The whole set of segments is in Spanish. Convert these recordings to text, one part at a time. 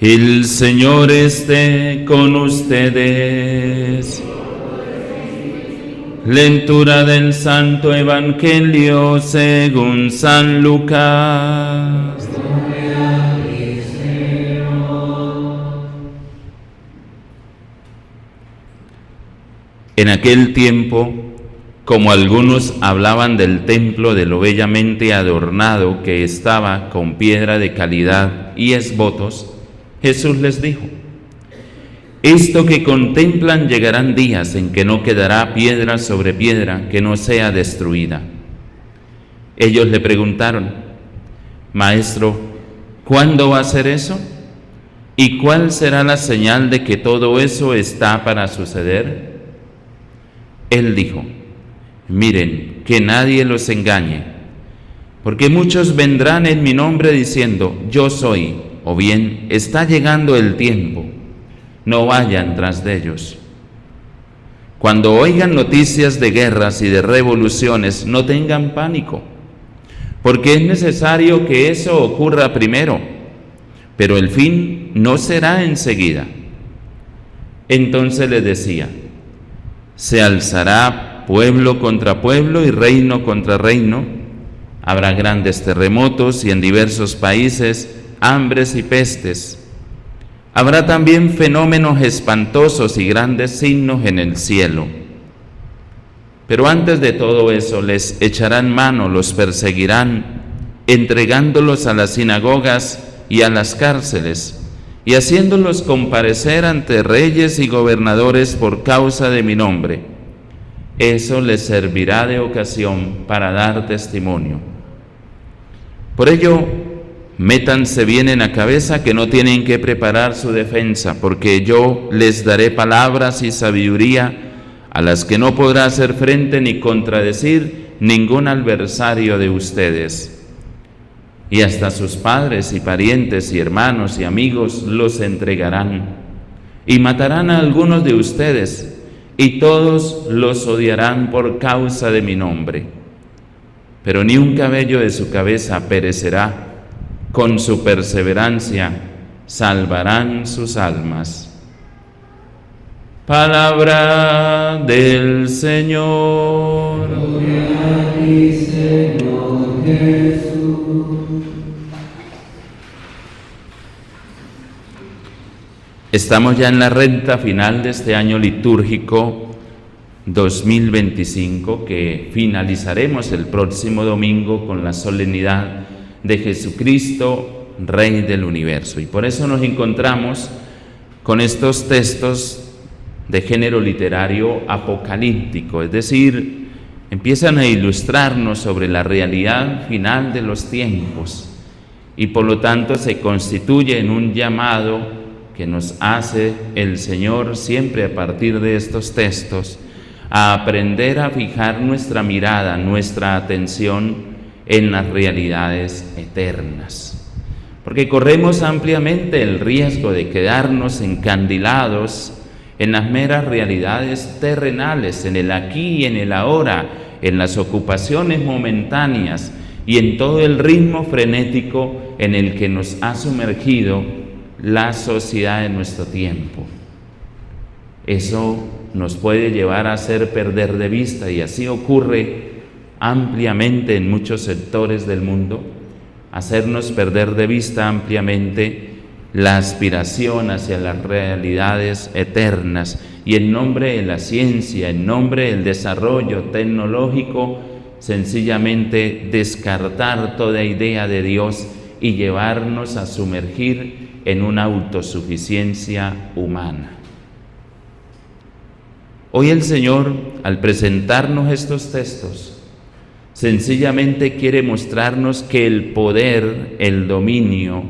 El Señor esté con ustedes. Lectura del Santo Evangelio según San Lucas. En aquel tiempo, como algunos hablaban del templo de lo bellamente adornado que estaba con piedra de calidad y esbotos, Jesús les dijo: esto que contemplan llegarán días en que no quedará piedra sobre piedra que no sea destruida. Ellos le preguntaron: Maestro, ¿cuándo va a ser eso? ¿Y cuál será la señal de que todo eso está para suceder? Él dijo: miren, que nadie los engañe, porque muchos vendrán en mi nombre diciendo: yo soy, o bien, está llegando el tiempo. No vayan tras de ellos. Cuando oigan noticias de guerras y de revoluciones, no tengan pánico, porque es necesario que eso ocurra primero, pero el fin no será enseguida. Entonces les decía: se alzará pueblo contra pueblo y reino contra reino, habrá grandes terremotos y en diversos países hambres y pestes. Habrá también fenómenos espantosos y grandes signos en el cielo. Pero antes de todo eso les echarán mano, los perseguirán, entregándolos a las sinagogas y a las cárceles, y haciéndolos comparecer ante reyes y gobernadores por causa de mi nombre. Eso les servirá de ocasión para dar testimonio. Por ello, métanse bien en la cabeza que no tienen que preparar su defensa, porque yo les daré palabras y sabiduría a las que no podrá hacer frente ni contradecir ningún adversario de ustedes. Y hasta sus padres y parientes y hermanos y amigos los entregarán, y matarán a algunos de ustedes, y todos los odiarán por causa de mi nombre. Pero ni un cabello de su cabeza perecerá. Con su perseverancia salvarán sus almas. Palabra del Señor. Gloria a ti, Señor Jesús. Estamos ya en la recta final de este año litúrgico 2025, que finalizaremos el próximo domingo con la solemnidad de Jesucristo, Rey del Universo. Y por eso nos encontramos con estos textos de género literario apocalíptico, es decir, empiezan a ilustrarnos sobre la realidad final de los tiempos y por lo tanto se constituye en un llamado que nos hace el Señor siempre a partir de estos textos a aprender a fijar nuestra mirada, nuestra atención en las realidades eternas, porque corremos ampliamente el riesgo de quedarnos encandilados en las meras realidades terrenales, en el aquí y en el ahora, en las ocupaciones momentáneas y en todo el ritmo frenético en el que nos ha sumergido la sociedad de nuestro tiempo. Eso nos puede llevar a hacer perder de vista, y así ocurre ampliamente en muchos sectores del mundo, hacernos perder de vista ampliamente la aspiración hacia las realidades eternas, y en nombre de la ciencia, en nombre del desarrollo tecnológico, sencillamente descartar toda idea de Dios y llevarnos a sumergir en una autosuficiencia humana. Hoy el Señor, al presentarnos estos textos, sencillamente quiere mostrarnos que el poder, el dominio,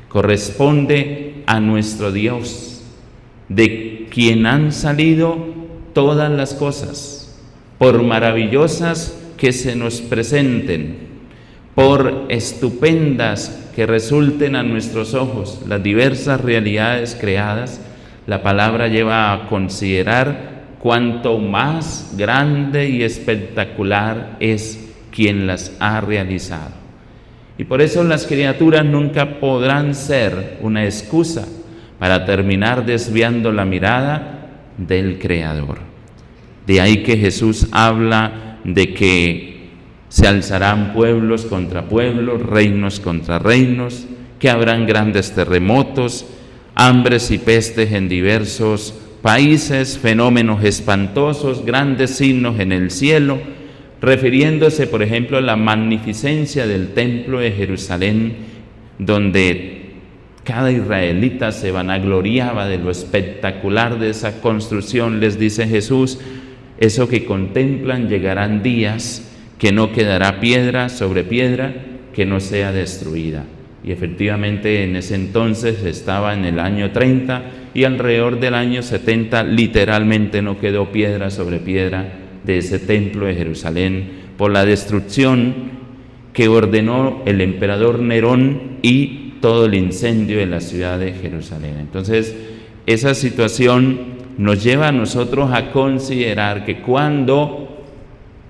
corresponde a nuestro Dios, de quien han salido todas las cosas, por maravillosas que se nos presenten, por estupendas que resulten a nuestros ojos las diversas realidades creadas. La palabra lleva a considerar cuánto más grande y espectacular es quien las ha realizado. Y por eso las criaturas nunca podrán ser una excusa para terminar desviando la mirada del Creador. De ahí que Jesús habla de que se alzarán pueblos contra pueblos, reinos contra reinos, que habrán grandes terremotos, hambres y pestes en diversos países, fenómenos espantosos, grandes signos en el cielo, refiriéndose, por ejemplo, a la magnificencia del templo de Jerusalén, donde cada israelita se vanagloriaba de lo espectacular de esa construcción. Les dice Jesús: eso que contemplan, llegarán días que no quedará piedra sobre piedra que no sea destruida. Y efectivamente en ese entonces estaba en el año 30 y alrededor del año 70 literalmente no quedó piedra sobre piedra de ese templo de Jerusalén por la destrucción que ordenó el emperador Nerón y todo el incendio de la ciudad de Jerusalén. Entonces, esa situación nos lleva a nosotros a considerar que cuando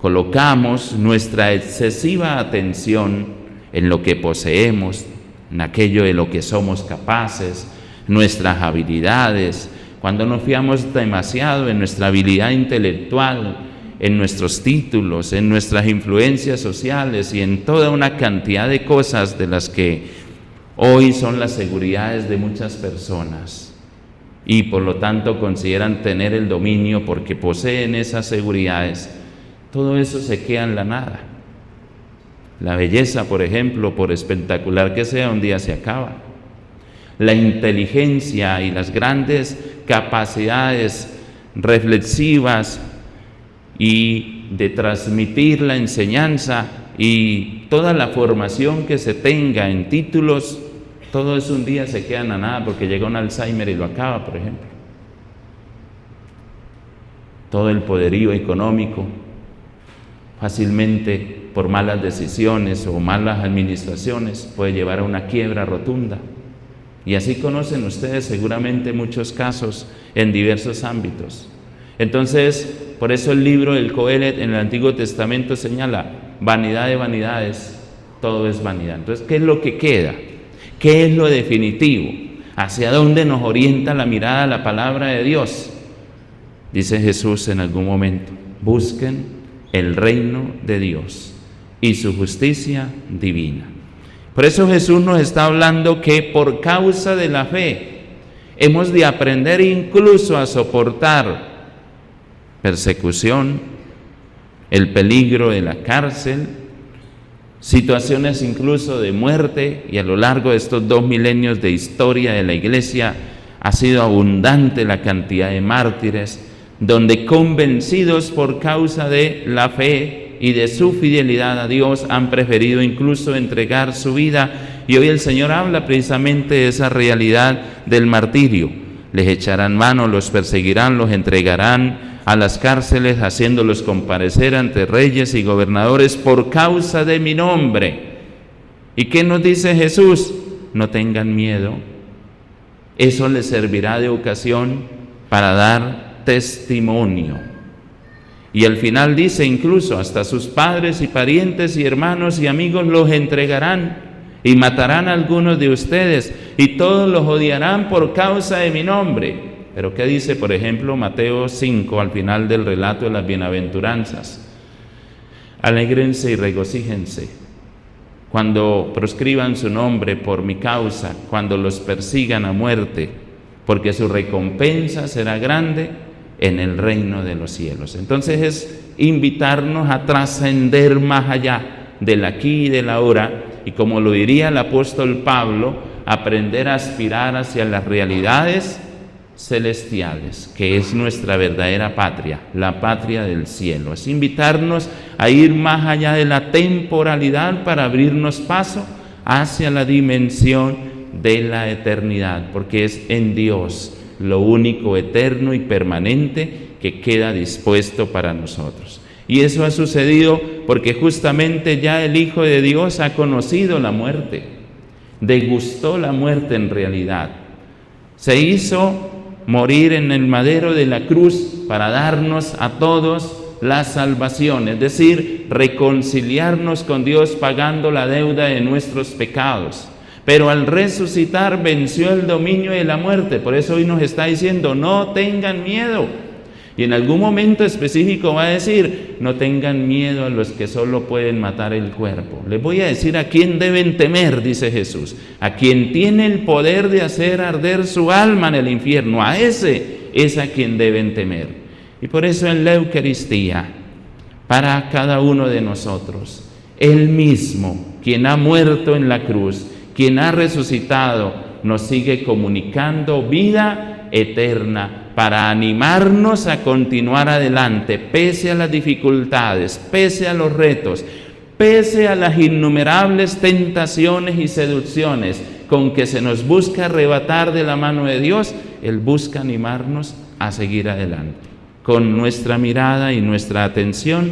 colocamos nuestra excesiva atención en lo que poseemos, en aquello de lo que somos capaces, nuestras habilidades, cuando nos fiamos demasiado en nuestra habilidad intelectual, en nuestros títulos, en nuestras influencias sociales y en toda una cantidad de cosas de las que hoy son las seguridades de muchas personas, y por lo tanto consideran tener el dominio porque poseen esas seguridades, todo eso se queda en la nada. La belleza, por ejemplo, por espectacular que sea, un día se acaba. La inteligencia y las grandes capacidades reflexivas y de transmitir la enseñanza y toda la formación que se tenga en títulos, todo eso un día se queda en la nada porque llega un Alzheimer y lo acaba, por ejemplo. Todo el poderío económico, fácilmente por malas decisiones o malas administraciones, puede llevar a una quiebra rotunda. Y así conocen ustedes seguramente muchos casos en diversos ámbitos. Entonces, por eso el libro del Coelet en el Antiguo Testamento señala: vanidad de vanidades, todo es vanidad. Entonces, ¿qué es lo que queda? ¿Qué es lo definitivo? ¿Hacia dónde nos orienta la mirada la palabra de Dios? Dice Jesús en algún momento: busquen el reino de Dios y su justicia divina. Por eso Jesús nos está hablando que por causa de la fe hemos de aprender incluso a soportar persecución, el peligro de la cárcel, situaciones incluso de muerte, y a lo largo de estos 2 milenios de historia de la Iglesia ha sido abundante la cantidad de mártires, donde convencidos por causa de la fe y de su fidelidad a Dios han preferido incluso entregar su vida. Y hoy el Señor habla precisamente de esa realidad del martirio. Les echarán mano, los perseguirán, los entregarán a las cárceles, haciéndolos comparecer ante reyes y gobernadores por causa de mi nombre. ¿Y qué nos dice Jesús? No tengan miedo. Eso les servirá de ocasión para dar testimonio. Y al final dice: incluso hasta sus padres y parientes y hermanos y amigos los entregarán y matarán a algunos de ustedes, y todos los odiarán por causa de mi nombre. Pero ¿qué dice, por ejemplo, Mateo 5 al final del relato de las bienaventuranzas? Alégrense y regocíjense cuando proscriban su nombre por mi causa, cuando los persigan a muerte, porque su recompensa será grande en el reino de los cielos. Entonces es invitarnos a trascender más allá del aquí y del ahora, y como lo diría el apóstol Pablo, aprender a aspirar hacia las realidades celestiales, que es nuestra verdadera patria, la patria del cielo. Es invitarnos a ir más allá de la temporalidad para abrirnos paso hacia la dimensión de la eternidad, porque es en Dios lo único eterno y permanente que queda dispuesto para nosotros. Y eso ha sucedido porque justamente ya el Hijo de Dios ha conocido la muerte, degustó la muerte en realidad, se hizo morir en el madero de la cruz para darnos a todos la salvación, es decir, reconciliarnos con Dios pagando la deuda de nuestros pecados. Pero al resucitar venció el dominio de la muerte. Por eso hoy nos está diciendo, no tengan miedo. Y en algún momento específico va a decir, no tengan miedo a los que solo pueden matar el cuerpo. Les voy a decir a quién deben temer, dice Jesús. A quien tiene el poder de hacer arder su alma en el infierno. A ese es a quien deben temer. Y por eso en la Eucaristía, para cada uno de nosotros, Él mismo, quien ha muerto en la cruz, quien ha resucitado, nos sigue comunicando vida eterna para animarnos a continuar adelante, pese a las dificultades, pese a los retos, pese a las innumerables tentaciones y seducciones con que se nos busca arrebatar de la mano de Dios. Él busca animarnos a seguir adelante, con nuestra mirada y nuestra atención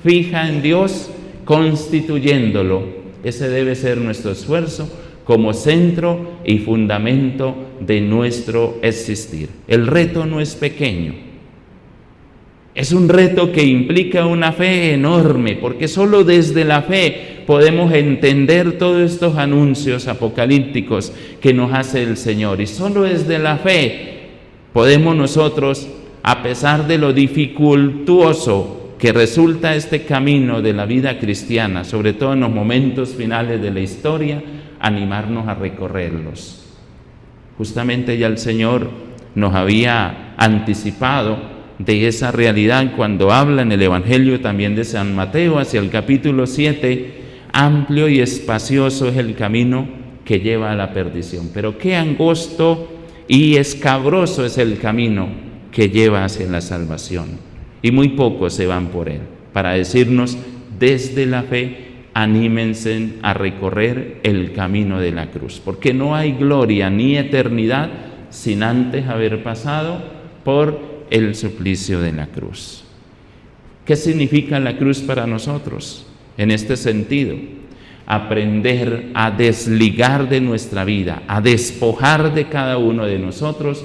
fija en Dios, constituyéndolo. Ese debe ser nuestro esfuerzo como centro y fundamento de nuestro existir. El reto no es pequeño. Es un reto que implica una fe enorme, porque solo desde la fe podemos entender todos estos anuncios apocalípticos que nos hace el Señor. Y solo desde la fe podemos nosotros, a pesar de lo dificultuoso que resulta este camino de la vida cristiana, sobre todo en los momentos finales de la historia, animarnos a recorrerlos. Justamente ya el Señor nos había anticipado de esa realidad cuando habla en el Evangelio también de San Mateo, hacia el capítulo 7, amplio y espacioso es el camino que lleva a la perdición, pero qué angosto y escabroso es el camino que lleva hacia la salvación, y muy pocos se van por él. Para decirnos, desde la fe, anímense a recorrer el camino de la cruz, porque no hay gloria ni eternidad sin antes haber pasado por el suplicio de la cruz. ¿Qué significa la cruz para nosotros? En este sentido, aprender a desligar de nuestra vida, a despojar de cada uno de nosotros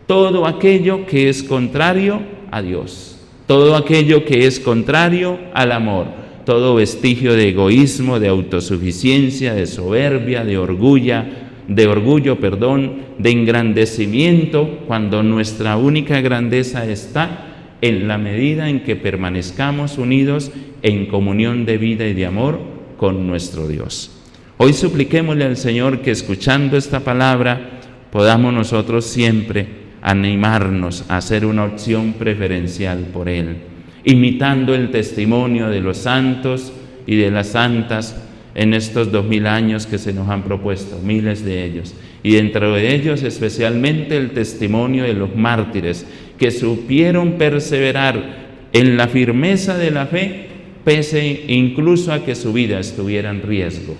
todo aquello que es contrario a Dios, todo aquello que es contrario al amor, todo vestigio de egoísmo, de autosuficiencia, de soberbia, de orgullo, de engrandecimiento, cuando nuestra única grandeza está en la medida en que permanezcamos unidos en comunión de vida y de amor con nuestro Dios. Hoy supliquémosle al Señor que, escuchando esta palabra, podamos nosotros siempre animarnos a hacer una opción preferencial por Él, imitando el testimonio de los santos y de las santas en estos 2000 años que se nos han propuesto, miles de ellos, y dentro de ellos especialmente el testimonio de los mártires que supieron perseverar en la firmeza de la fe, pese incluso a que su vida estuviera en riesgo.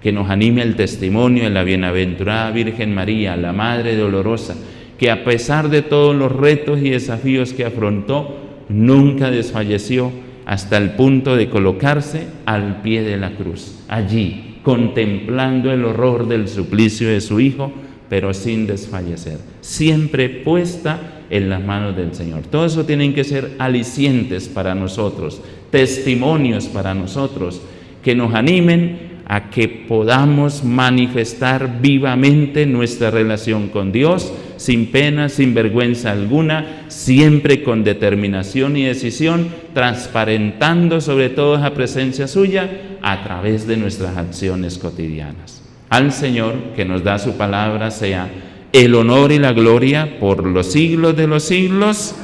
Que nos anime el testimonio de la bienaventurada Virgen María, la Madre Dolorosa, que a pesar de todos los retos y desafíos que afrontó, nunca desfalleció hasta el punto de colocarse al pie de la cruz, allí, contemplando el horror del suplicio de su Hijo, pero sin desfallecer, siempre puesta en las manos del Señor. Todo eso tienen que ser alicientes para nosotros, testimonios para nosotros, que nos animen a que podamos manifestar vivamente nuestra relación con Dios, sin pena, sin vergüenza alguna, siempre con determinación y decisión, transparentando sobre todo esa presencia suya a través de nuestras acciones cotidianas. Al Señor, que nos da su palabra, sea el honor y la gloria por los siglos de los siglos.